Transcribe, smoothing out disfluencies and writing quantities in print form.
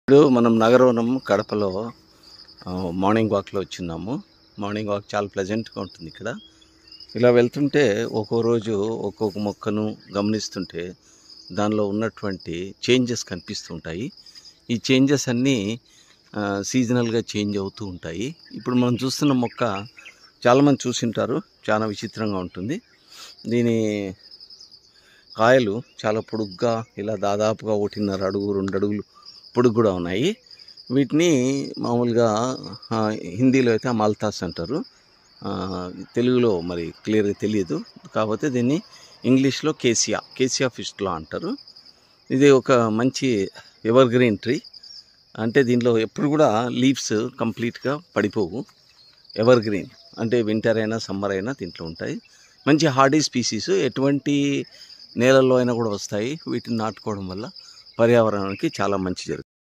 ఇప్పుడు మనం నగరవనం కడపలో మార్నింగ్ వాక్లో వచ్చిన్నాము. మార్నింగ్ వాక్ చాలా ప్లెజెంట్గా ఉంటుంది. ఇక్కడ ఇలా వెళ్తుంటే ఒక్కో రోజు ఒక్కొక్క మొక్కను గమనిస్తుంటే దానిలో ఉన్నటువంటి చేంజెస్ కనిపిస్తూ ఉంటాయి. ఈ చేంజెస్ అన్నీ సీజనల్గా చేంజ్ అవుతూ ఉంటాయి. ఇప్పుడు మనం చూస్తున్న మొక్క చాలామంది చూసింటారు, చాలా విచిత్రంగా ఉంటుంది. దీని కాయలు చాలా పొడుగ్గా ఇలా దాదాపుగా 1.5 అడుగు 2 అడుగులు పొడుగు కూడా ఉన్నాయి. వీటిని మామూలుగా హిందీలో అయితే మాల్తాస్ అంటారు, తెలుగులో మరి క్లియర్గా తెలియదు. కాకపోతే దీన్ని ఇంగ్లీష్లో కేసియా ఫిస్టులా అంటారు. ఇది ఒక మంచి ఎవర్ గ్రీన్ ట్రీ. అంటే దీనిలో ఎప్పుడు కూడా లీవ్స్ కంప్లీట్గా పడిపోవు. ఎవర్ గ్రీన్ అంటే వింటర్ అయినా సమ్మర్ అయినా దీంట్లో ఉంటాయి. మంచి హార్డీ స్పీసీస్, ఎటువంటి నేలల్లో అయినా కూడా వస్తాయి. వీటిని నాటుకోవడం వల్ల పర్యావరణానికి చాలా మంచి జరుగుతుంది.